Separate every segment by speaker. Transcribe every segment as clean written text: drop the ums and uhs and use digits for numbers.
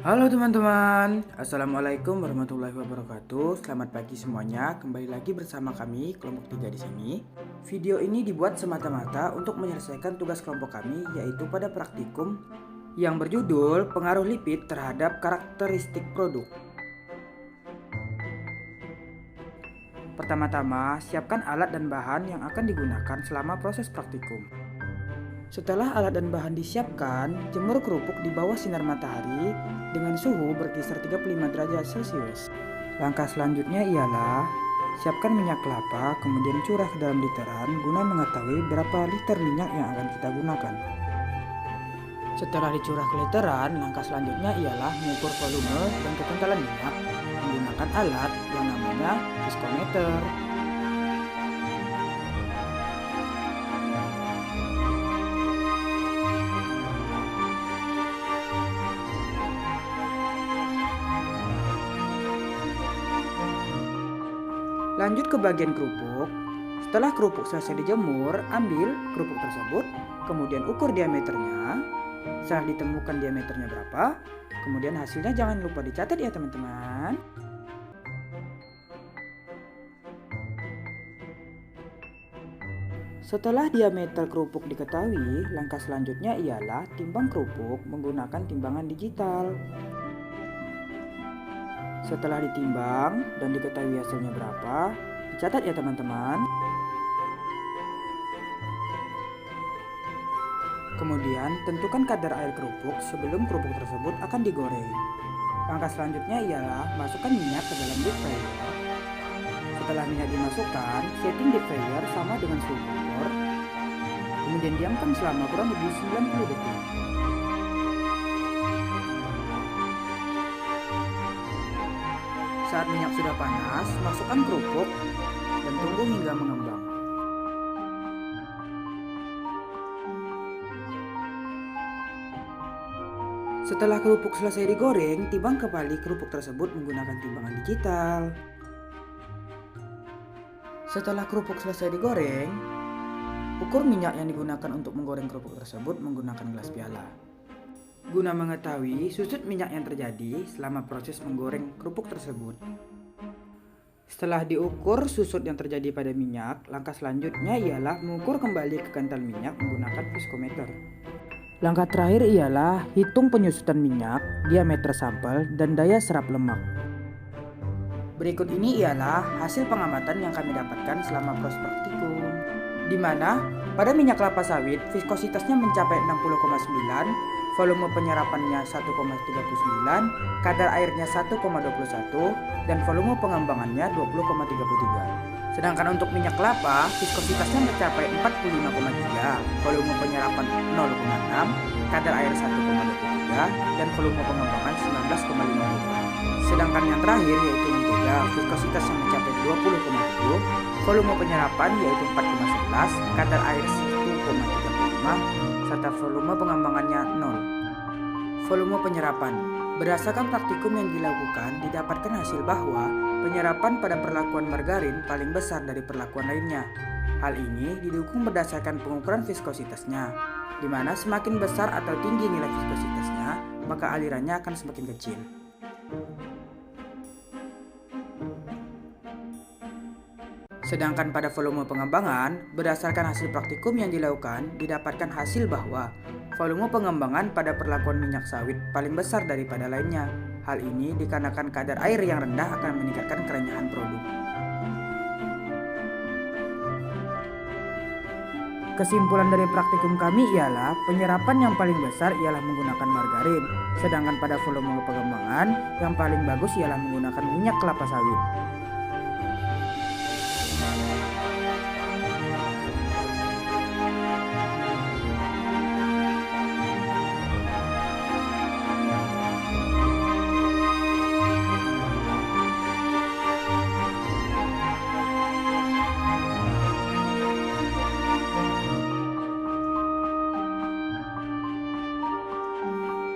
Speaker 1: Halo teman-teman, Assalamualaikum warahmatullahi wabarakatuh. Selamat pagi semuanya. Kembali lagi bersama kami kelompok 3 di sini. Video ini dibuat semata-mata untuk menyelesaikan tugas kelompok kami, yaitu pada praktikum yang berjudul pengaruh lipid terhadap karakteristik produk. Pertama-tama, siapkan alat dan bahan yang akan digunakan selama proses praktikum. Setelah alat dan bahan disiapkan, jemur kerupuk di bawah sinar matahari dengan suhu berkisar 35 derajat Celcius. Langkah selanjutnya ialah siapkan minyak kelapa, kemudian curah ke dalam literan guna mengetahui berapa liter minyak yang akan kita gunakan. Setelah dicurah ke literan, langkah selanjutnya ialah mengukur volume dan kekentalan minyak menggunakan alat yang namanya viskometer. Lanjut ke bagian kerupuk. Setelah kerupuk selesai dijemur, ambil kerupuk tersebut, kemudian ukur diameternya. Setelah ditemukan diameternya berapa, kemudian hasilnya jangan lupa dicatat ya teman-teman. Setelah diameter kerupuk diketahui, langkah selanjutnya ialah timbang kerupuk menggunakan timbangan digital. Setelah ditimbang dan diketahui hasilnya berapa, dicatat ya teman-teman. Kemudian tentukan kadar air kerupuk sebelum kerupuk tersebut akan digoreng. Langkah selanjutnya ialah masukkan minyak ke dalam deep fryer. Setelah minyak dimasukkan, setting deep fryer sama dengan suhu kompor. Kemudian diamkan selama kurang lebih 90 detik. Saat minyak sudah panas, masukkan kerupuk dan tunggu hingga mengembang. Setelah kerupuk selesai digoreng, timbang kembali kerupuk tersebut menggunakan timbangan digital. Setelah kerupuk selesai digoreng, ukur minyak yang digunakan untuk menggoreng kerupuk tersebut menggunakan gelas piala. Guna mengetahui susut minyak yang terjadi selama proses menggoreng kerupuk tersebut. Setelah diukur susut yang terjadi pada minyak, langkah selanjutnya ialah mengukur kembali kekental minyak menggunakan viskometer. Langkah terakhir ialah hitung penyusutan minyak, diameter sampel, dan daya serap lemak. Berikut ini ialah hasil pengamatan yang kami dapatkan selama proses praktikum, di mana pada minyak kelapa sawit viskositasnya mencapai 60,9, volume penyerapannya 1,39, kadar airnya 1,21, dan volume pengembangannya 20,33. Sedangkan untuk minyak kelapa, viskositasnya mencapai 45,3, volume penyerapan 0,6, kadar air 1,23, dan volume pengembangan 19,54. Sedangkan yang terakhir yaitu mentega, viskositasnya mencapai 20,7, volume penyerapan yaitu 4,11, kadar air 1,35, serta volume pengembangannya 0. Volume penyerapan. Berdasarkan praktikum yang dilakukan, didapatkan hasil bahwa penyerapan pada perlakuan margarin paling besar dari perlakuan lainnya. Hal ini didukung berdasarkan pengukuran viskositasnya, di mana semakin besar atau tinggi nilai viskositasnya, maka alirannya akan semakin kecil. Sedangkan pada volume pengembangan, berdasarkan hasil praktikum yang dilakukan, didapatkan hasil bahwa volume pengembangan pada perlakuan minyak sawit paling besar daripada lainnya. Hal ini dikarenakan kadar air yang rendah akan meningkatkan kerenyahan produk. Kesimpulan dari praktikum kami ialah penyerapan yang paling besar ialah menggunakan margarin, sedangkan pada volume pengembangan yang paling bagus ialah menggunakan minyak kelapa sawit.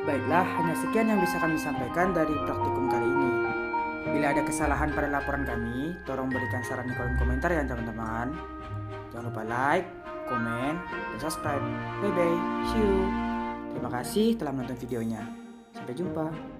Speaker 1: Baiklah, hanya sekian yang bisa kami sampaikan dari praktikum kali ini. Bila ada kesalahan pada laporan kami, tolong berikan saran di kolom komentar ya teman-teman. Jangan lupa like, komen, dan subscribe. Bye bye, see you. Terima kasih telah menonton videonya. Sampai jumpa.